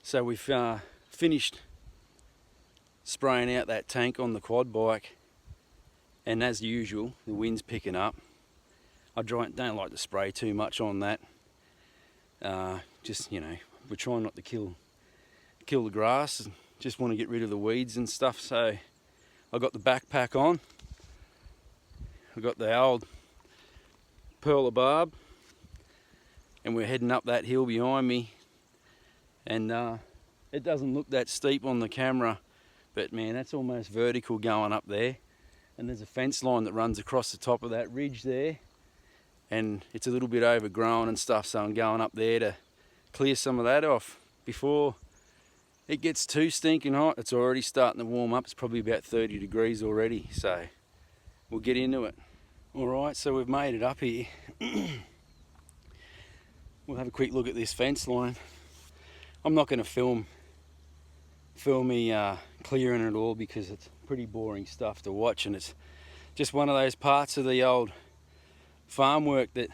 So we've finished spraying out that tank on the quad bike, and as usual the wind's picking up. I don't like to spray too much on that. Just, you know, we're trying not to kill the grass, and just want to get rid of the weeds and stuff. So I got the backpack on, I got the old Pearl Barb, and we're heading up that hill behind me. And it doesn't look that steep on the camera, but man, that's almost vertical going up there. And there's a fence line that runs across the top of that ridge there, and it's a little bit overgrown and stuff, so I'm going up there to clear some of that off before it gets too stinking hot. It's already starting to warm up. It's probably about 30 degrees already, so we'll get into it. Alright, so we've made it up here. We'll have a quick look at this fence line. I'm not going to film me clearing it all, because it's pretty boring stuff to watch, and it's just one of those parts of the old farm work that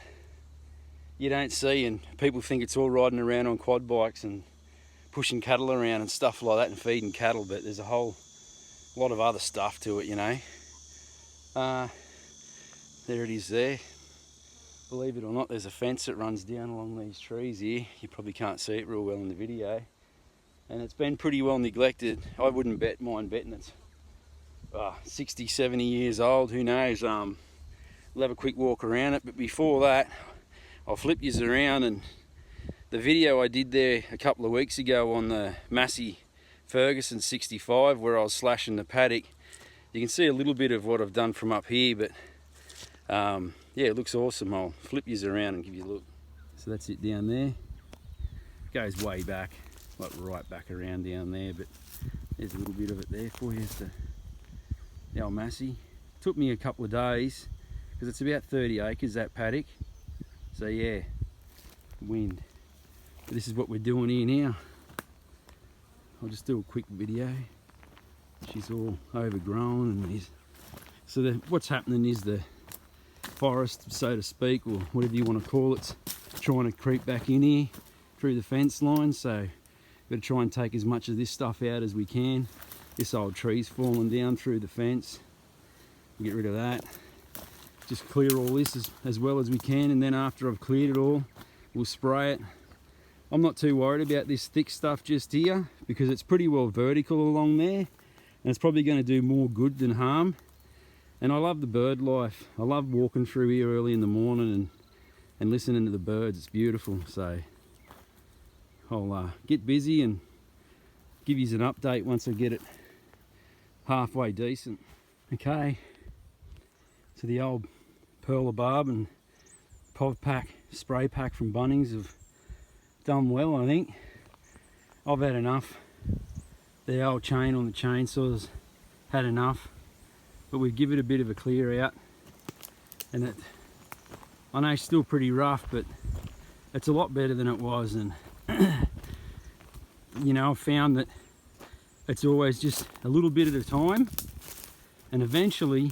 you don't see, and people think it's all riding around on quad bikes and pushing cattle around and stuff like that and feeding cattle, but there's a whole lot of other stuff to it, you know. There it is there. Believe it or not, there's a fence that runs down along these trees here. You probably can't see it real well in the video, and it's been pretty well neglected. I wouldn't mind betting it's 60, 70 years old, who knows. We'll have a quick walk around it, but before that I'll flip yous around, and the video I did there a couple of weeks ago on the Massey Ferguson 65 where I was slashing the paddock, you can see a little bit of what I've done from up here, but yeah, it looks awesome. I'll flip yous around and give you a look. So that's it down there. It goes way back, like right back around down there, but there's a little bit of it there for you. It's the old Massey. Took me a couple of days because it's about 30 acres, that paddock. So yeah, wind. But this is what we're doing here now. I'll just do a quick video. She's all overgrown, and so what's happening is the forest, so to speak, or whatever you want to call it, trying to creep back in here through the fence line. So we've got to try and take as much of this stuff out as we can. This old tree's falling down through the fence. We'll get rid of that. Just clear all this as well as we can, and then after I've cleared it all, we'll spray it. I'm not too worried about this thick stuff just here, because it's pretty well vertical along there, and it's probably going to do more good than harm. And I love the bird life. I love walking through here early in the morning and listening to the birds. It's beautiful. So I'll get busy and give you an update once I get it halfway decent. Okay, so the old Pearl Barb and POV pack, spray pack from Bunnings have done well, I think. I've had enough. The old chain on the chainsaw's had enough. But we give it a bit of a clear out, and I know it's still pretty rough, but it's a lot better than it was. And you know, I've found that it's always just a little bit at a time, and eventually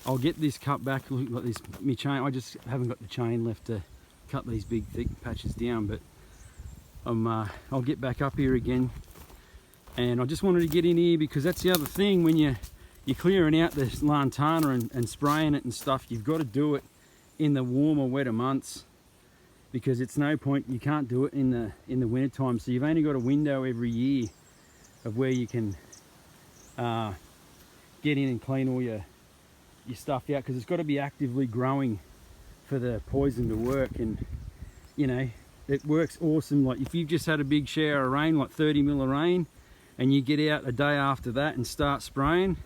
I'll get this cut back like this. My chain, I just haven't got the chain left to cut these big thick patches down, but I'll get back up here again. And I just wanted to get in here because that's the other thing, when you're clearing out the Lantana and spraying it and stuff, you've got to do it in the warmer, wetter months, because it's no point, you can't do it in the winter time. So you've only got a window every year of where you can get in and clean all your stuff out, because it's got to be actively growing for the poison to work. And you know, it works awesome. Like if you've just had a big shower of rain, like 30 mil of rain, and you get out a day after that and start spraying,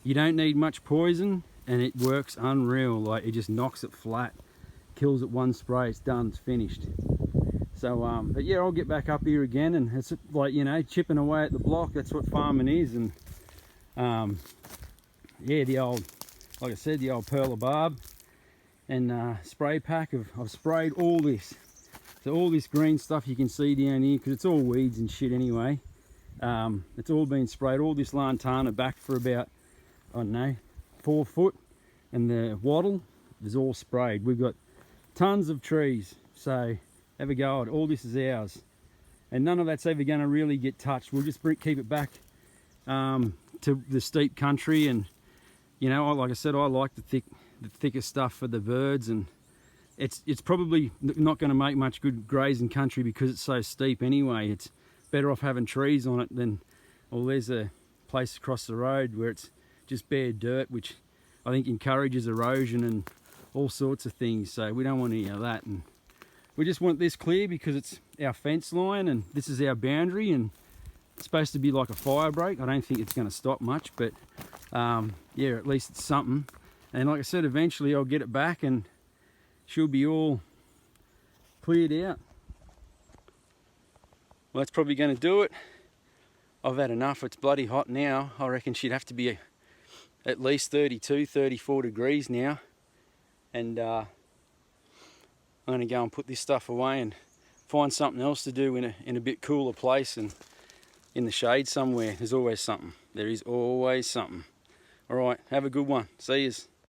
you don't need much poison, and it works unreal. Like it just knocks it flat, kills it one spray, it's done, it's finished. So but yeah, I'll get back up here again, and it's like, you know, chipping away at the block. That's what farming is. And yeah, the old, like I said, the old Pearl Barb and spray pack I've sprayed all this. So all this green stuff you can see down here, because it's all weeds and shit anyway, it's all been sprayed. All this Lantana back for about, I don't know, 4 foot, and the wattle is all sprayed. We've got tons of trees, so have a go at it. All this is ours. and none of that's ever going to really get touched. We'll just keep it back to the steep country, and you know, like I said, I like the thicker stuff for the birds, and it's probably not going to make much good grazing country because it's so steep anyway. It's better off having trees on it than, well, there's a place across the road where it's just bare dirt, which I think encourages erosion and all sorts of things, so we don't want any of that. And we just want this clear because it's our fence line and this is our boundary, and it's supposed to be like a fire break. I don't think it's going to stop much, but yeah, at least it's something. And like I said, eventually I'll get it back and she'll be all cleared out. Well, that's probably going to do it. I've had enough. It's bloody hot now. I reckon she'd have to be at least 32, 34 degrees now. And I'm going to go and put this stuff away and find something else to do in a bit cooler place and in the shade somewhere. There's always something. There is always something. All right, have a good one. See yous.